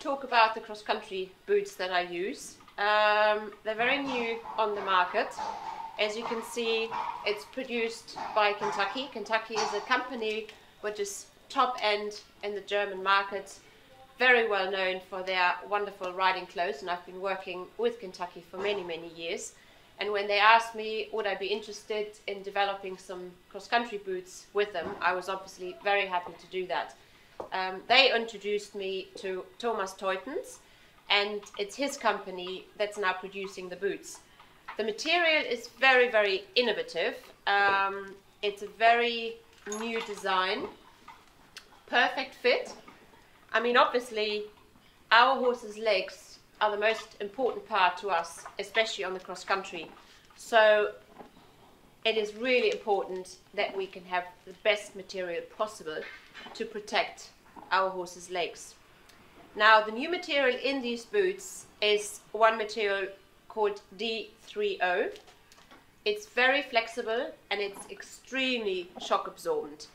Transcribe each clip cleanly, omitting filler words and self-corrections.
talk about the cross-country boots that I use. They're very new on the market. As you can see, it's produced by Kentucky. Kentucky is a company which is top end in the German market, very well known for their wonderful riding clothes, and I've been working with Kentucky for many, many years. And when they asked me would I be interested in developing some cross-country boots with them, I was obviously very happy to do that. They introduced me to Thomas Teutons, and it's his company that's now producing the boots. The material is very, very innovative. It's a very new design, perfect fit. I mean, obviously, our horse's legs are the most important part to us, especially on the cross country. So it is really important that we can have the best material possible to protect our horse's legs. Now, the new material in these boots is one material called D30. It's very flexible and it's extremely shock absorbent.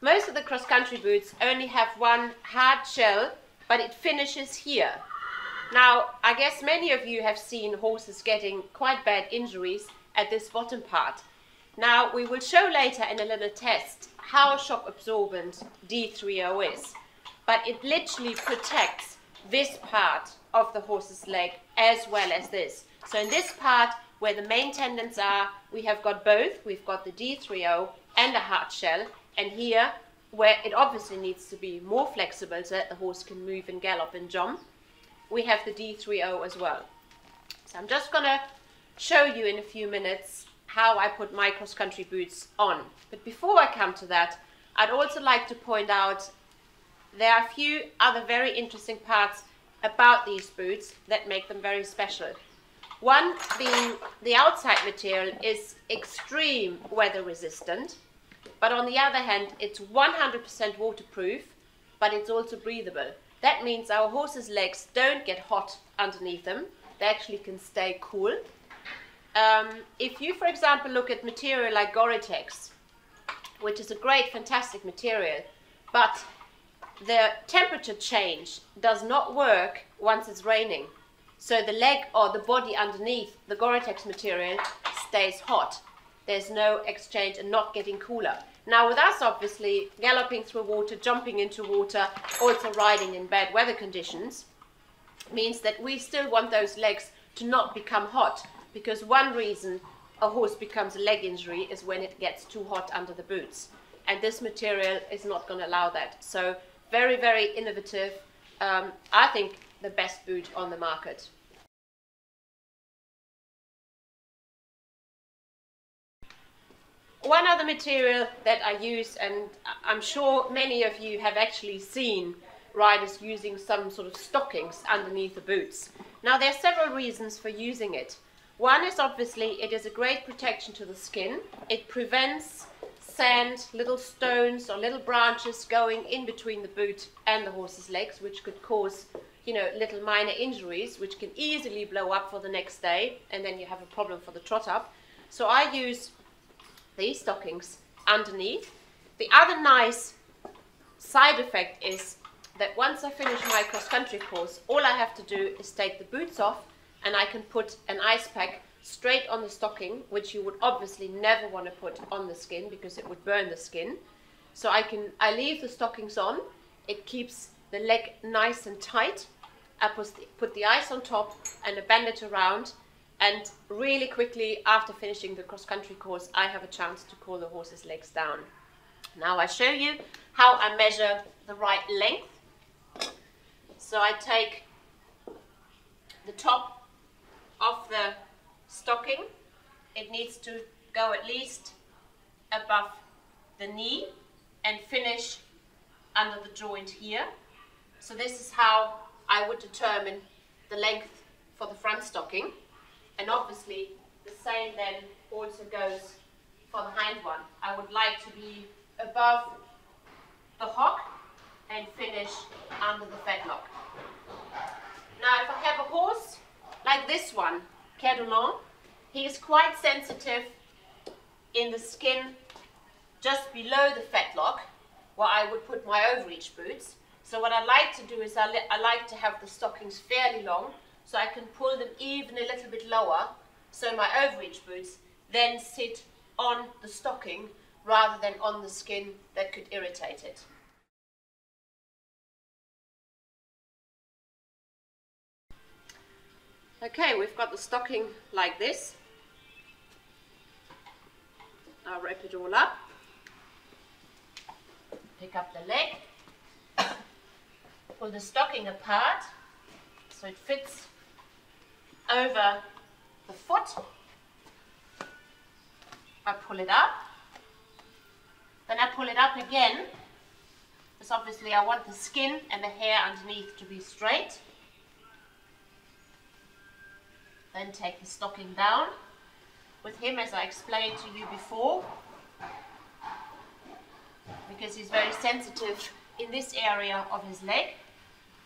Most of the cross-country boots only have one hard shell, but it finishes here. Now, I guess many of you have seen horses getting quite bad injuries at this bottom part. Now, we will show later in a little test how shock absorbent D30 is, but it literally protects this part of the horse's leg as well as this. So in this part where the main tendons are, we have got both. We've got the D30 and a hard shell, and here where it obviously needs to be more flexible so that the horse can move and gallop and jump, we have the D30 as well. So I'm just going to show you in a few minutes how I put my cross-country boots on. But before I come to that, I'd also like to point out there are a few other very interesting parts about these boots that make them very special. One being the outside material is extreme weather resistant, but on the other hand, it's 100% waterproof, but it's also breathable. That means our horse's legs don't get hot underneath them. They actually can stay cool. If you, for example, look at material like Gore-Tex, which is a great, fantastic material, but the temperature change does not work once it's raining. So the leg or the body underneath the Gore-Tex material stays hot. There's no exchange and not getting cooler. Now with us, obviously, galloping through water, jumping into water, also riding in bad weather conditions, means that we still want those legs to not become hot, because one reason a horse becomes a leg injury is when it gets too hot under the boots. And this material is not going to allow that. So very, very innovative. I think the best boot on the market. One other material that I use, and I'm sure many of you have actually seen riders using some sort of stockings underneath the boots. Now there are several reasons for using it. One is obviously it is a great protection to the skin. It prevents sand, little stones or little branches going in between the boot and the horse's legs, which could cause, little minor injuries, which can easily blow up for the next day, and then you have a problem for the trot up. So I use these stockings underneath. The other nice side effect is that once I finish my cross-country course, all I have to do is take the boots off, and I can put an ice pack straight on the stocking, which you would obviously never want to put on the skin because it would burn the skin. So I leave the stockings on. It keeps the leg nice and tight. I put the ice on top and a bandage around, and really quickly after finishing the cross-country course, I have a chance to cool the horse's legs down. Now I show you how I measure the right length. So I take the top of the stocking. It needs to go at least above the knee and finish under the joint here. So this is how I would determine the length for the front stocking. And obviously the same then also goes for the hind one. I would like to be above the hock and finish under the fetlock. Now if I have a horse like this one, Cerdolin, he is quite sensitive in the skin just below the fetlock, where I would put my overreach boots. So what I like to do is I like to have the stockings fairly long, so I can pull them even a little bit lower, so my overreach boots then sit on the stocking rather than on the skin that could irritate it. Okay, we've got the stocking like this. I'll wrap it all up. Pick up the leg. Pull the stocking apart so it fits over the foot. I pull it up. Then I pull it up again, because obviously I want the skin and the hair underneath to be straight. Then take the stocking down. With him, as I explained to you before, because he's very sensitive in this area of his leg,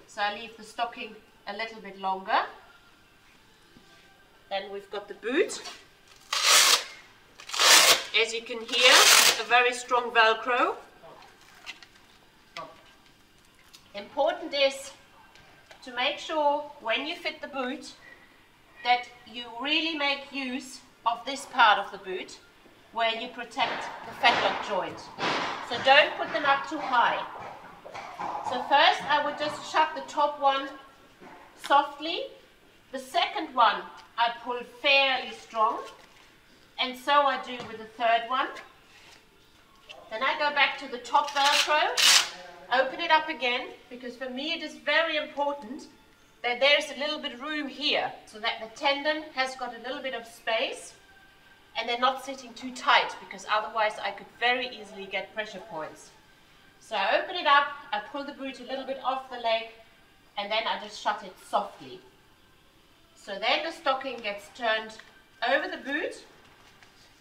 so I leave the stocking a little bit longer. Then we've got the boot. As you can hear, a very strong Velcro. Important is to make sure when you fit the boot that you really make use of this part of the boot where you protect the fetlock joint. So don't put them up too high. So first I would just shut the top one softly. The second one I pull fairly strong, and so I do with the third one. Then I go back to the top Velcro, open it up again, because for me it is very important that there's a little bit of room here, so that the tendon has got a little bit of space and they're not sitting too tight, because otherwise I could very easily get pressure points. So I open it up, I pull the boot a little bit off the leg, and then I just shut it softly. So then the stocking gets turned over the boot,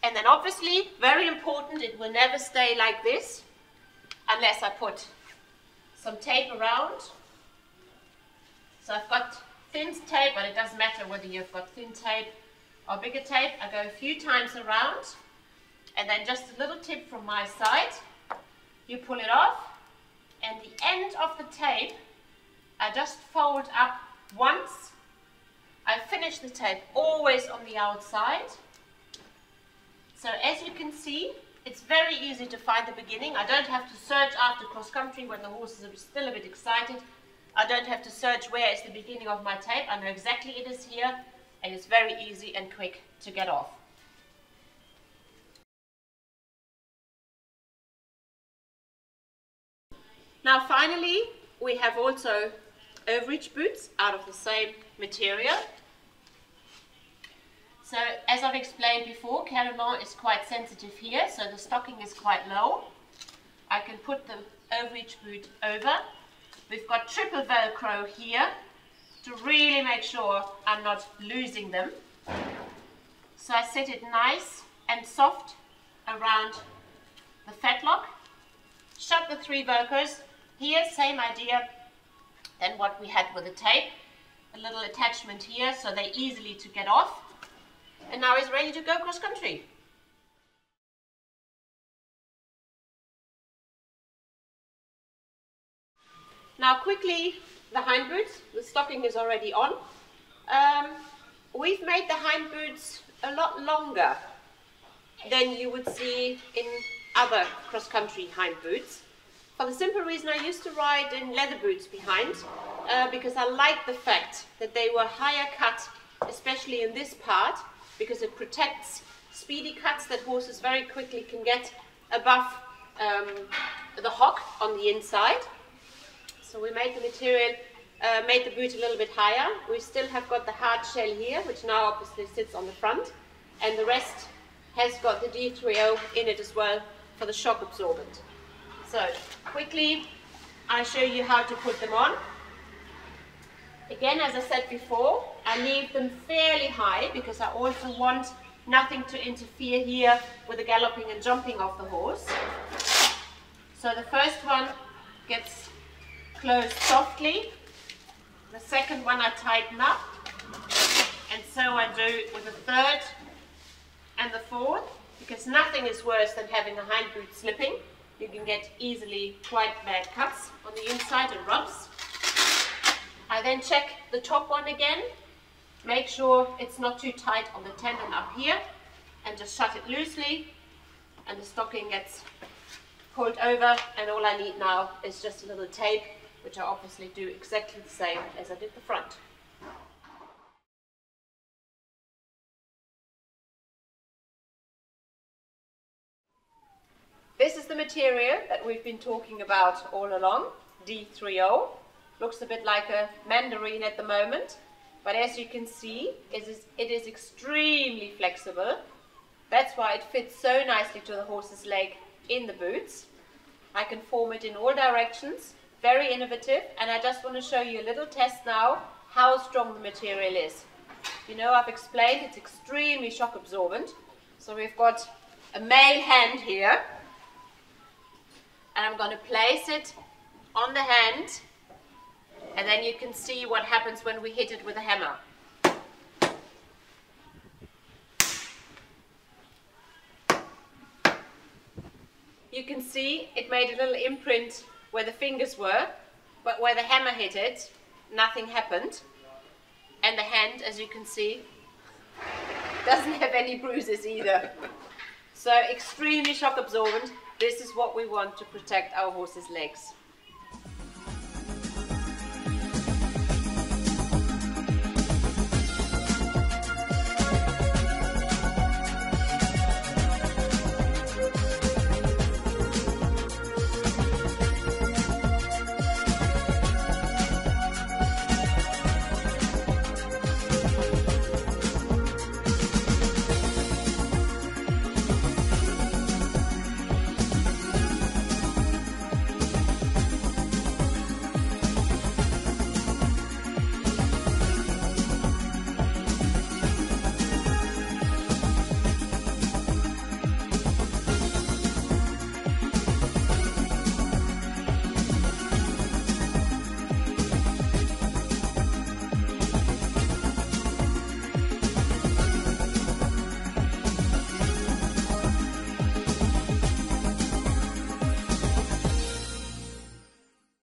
and then obviously, very important, it will never stay like this unless I put some tape around. So I've got thin tape, but it doesn't matter whether you've got thin tape or bigger tape. I go a few times around, and then just a little tip from my side. You pull it off, and the end of the tape, I just fold up once. I finish the tape always on the outside. So as you can see, it's very easy to find the beginning. I don't have to search after cross-country when the horses are still a bit excited. I don't have to search where is the beginning of my tape. I know exactly it is here, and it's very easy and quick to get off. Now finally, we have also overreach boots out of the same material. So as I've explained before, Caroline is quite sensitive here, so the stocking is quite low. I can put the overreach boot over. We've got triple Velcro here to really make sure I'm not losing them. So I set it nice and soft around the fetlock. Shut the 3 Velcros. Here, same idea than what we had with the tape. A little attachment here so they're easily to get off. And now he's ready to go cross country. Now quickly, the hind boots. The stocking is already on. We've made the hind boots a lot longer than you would see in other cross-country hind boots. For the simple reason I used to ride in leather boots behind, because I liked the fact that they were higher cut, especially in this part, because it protects speedy cuts that horses very quickly can get above the hock on the inside. So we made the material, made the boot a little bit higher. We still have got the hard shell here, which now obviously sits on the front, and the rest has got the D3O in it as well for the shock absorbent. So quickly I show you how to put them on. Again, as I said before, I leave them fairly high because I also want nothing to interfere here with the galloping and jumping of the horse. So the first one gets closed softly. The second one I tighten up. And so I do with the third and the fourth. because nothing is worse than having a hind boot slipping. You can get easily quite bad cuts on the inside and rubs. I then check the top one again, make sure it's not too tight on the tendon up here, and just shut it loosely, and the stocking gets pulled over, and all I need now is just a little tape, which I obviously do exactly the same as I did the front. This is the material that we've been talking about all along, D30. Looks a bit like a mandarin at the moment, but as you can see, it is extremely flexible. That's why it fits so nicely to the horse's leg in the boots. I can form it in all directions, very innovative, and I just want to show you a little test now how strong the material is. You know, I've explained it's extremely shock absorbent. So we've got a male hand here, and I'm going to place it on the hand, and then you can see what happens when we hit it with a hammer. You can see it made a little imprint where the fingers were, but where the hammer hit it, nothing happened. And the hand, as you can see, doesn't have any bruises either. So extremely shock absorbent. This is what we want to protect our horse's legs.